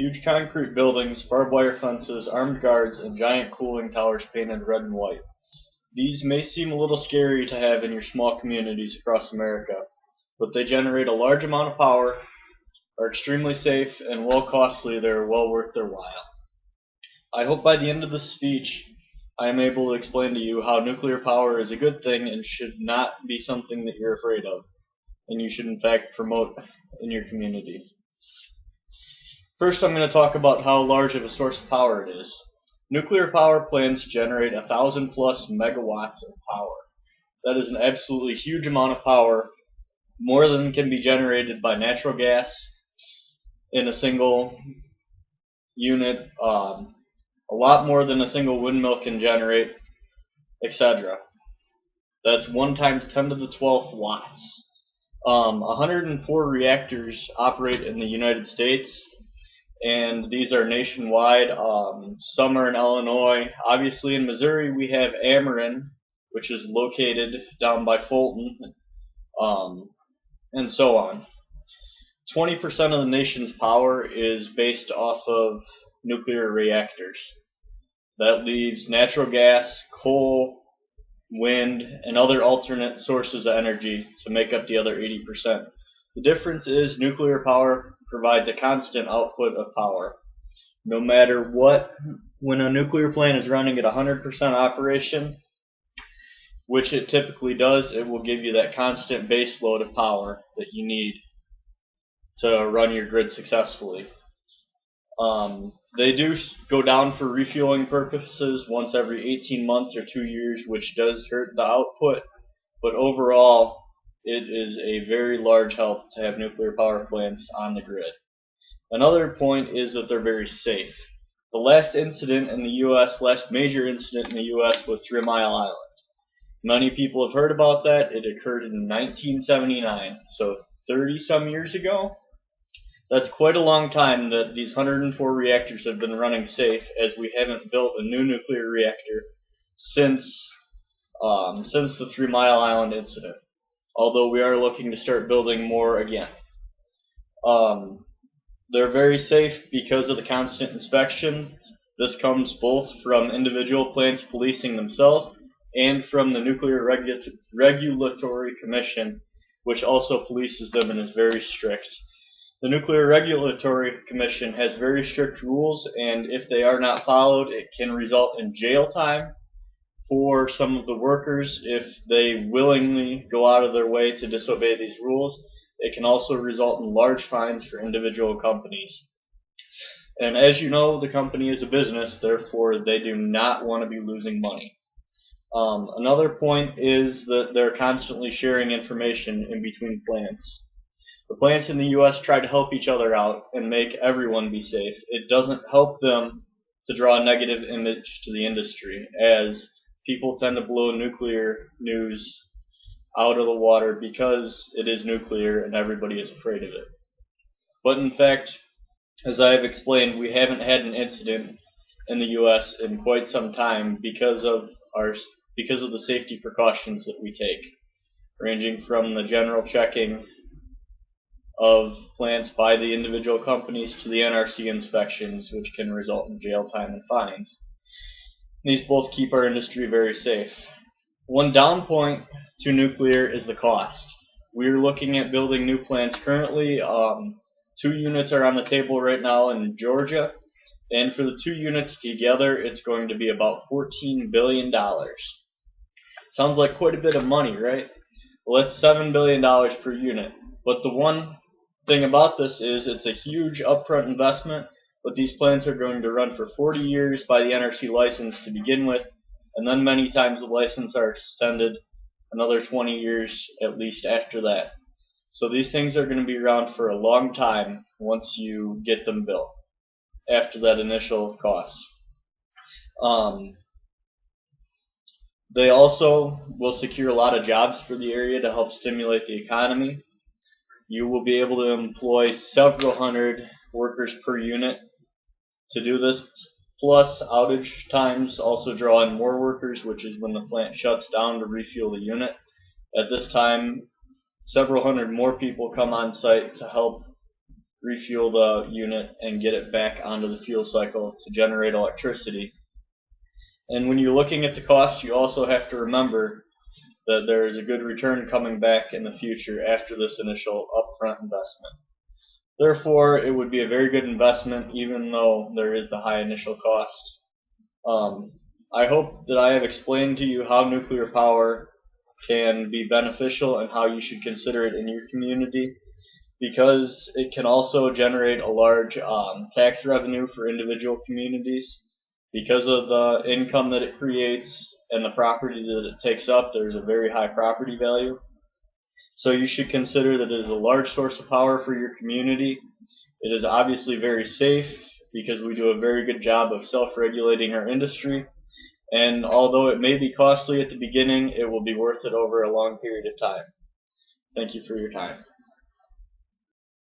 huge concrete buildings, barbed wire fences, armed guards, and giant cooling towers painted red and white. These may seem a little scary to have in your small communities across America, but they generate a large amount of power, are extremely safe, and while costly, they are well worth their while. I hope by the end of this speech I am able to explain to you how nuclear power is a good thing and should not be something that you're afraid of, and you should in fact promote in your community. First, I'm going to talk about how large of a source of power it is. Nuclear power plants generate 1,000 plus megawatts of power. That is an absolutely huge amount of power, more than can be generated by natural gas in a single unit, a lot more than a single windmill can generate, etc. That's 1 times 10 to the 12th watts. 104 reactors operate in the United States, and these are nationwide. Some are in Illinois. Obviously in Missouri we have Ameren, which is located down by Fulton, and so on. 20% of the nation's power is based off of nuclear reactors. That leaves natural gas, coal, wind, and other alternate sources of energy to make up the other 80%. The difference is nuclear power provides a constant output of power. No matter what, when a nuclear plant is running at 100% operation, which it typically does, it will give you that constant base load of power that you need to run your grid successfully. They do go down for refueling purposes once every 18 months or 2 years, which does hurt the output, but overall it is a very large help to have nuclear power plants on the grid. Another point is that they're very safe. The last incident in the U.S., last major incident in the U.S. was 3 Mile Island. Many people have heard about that. It occurred in 1979, so 30-some years ago. That's quite a long time that these 104 reactors have been running safe, as we haven't built a new nuclear reactor since the 3 Mile Island incident, although we are looking to start building more again. They're very safe because of the constant inspection. This comes both from individual plants policing themselves and from the Nuclear Regulatory Commission, which also polices them and is very strict. The Nuclear Regulatory Commission has very strict rules, and if they are not followed, it can result in jail time for some of the workers if they willingly go out of their way to disobey these rules. It can also result in large fines for individual companies. And as you know, the company is a business, therefore they do not want to be losing money. Another point is that they're constantly sharing information in between plants. The plants in the U.S. try to help each other out and make everyone be safe. It doesn't help them to draw a negative image to the industry, as people tend to blow nuclear news out of the water because it is nuclear and everybody is afraid of it. But in fact, as I have explained, we haven't had an incident in the U.S. in quite some time because of the safety precautions that we take, ranging from the general checking of plants by the individual companies to the NRC inspections, which can result in jail time and fines. These both keep our industry very safe. One down point to nuclear is the cost. We're looking at building new plants currently. 2 units are on the table right now in Georgia, and for the 2 units together, it's going to be about $14 billion. Sounds like quite a bit of money, right? Well, that's $7 billion per unit. But the one thing about this is it's a huge upfront investment, but these plants are going to run for 40 years by the NRC license to begin with, and then many times the license are extended another 20 years at least after that. So these things are going to be around for a long time once you get them built, after that initial cost. They also will secure a lot of jobs for the area to help stimulate the economy. You will be able to employ several hundred workers per unit to do this, plus outage times also draw in more workers, which is when the plant shuts down to refuel the unit. At this time, several hundred more people come on site to help refuel the unit and get it back onto the fuel cycle to generate electricity. And when you're looking at the cost, you also have to remember that there is a good return coming back in the future after this initial upfront investment. Therefore, it would be a very good investment even though there is the high initial cost. I hope that I have explained to you how nuclear power can be beneficial and how you should consider it in your community, because it can also generate a large tax revenue for individual communities. Because of the income that it creates and the property that it takes up, there's a very high property value. So you should consider that it is a large source of power for your community. It is obviously very safe because we do a very good job of self-regulating our industry. And although it may be costly at the beginning, it will be worth it over a long period of time. Thank you for your time.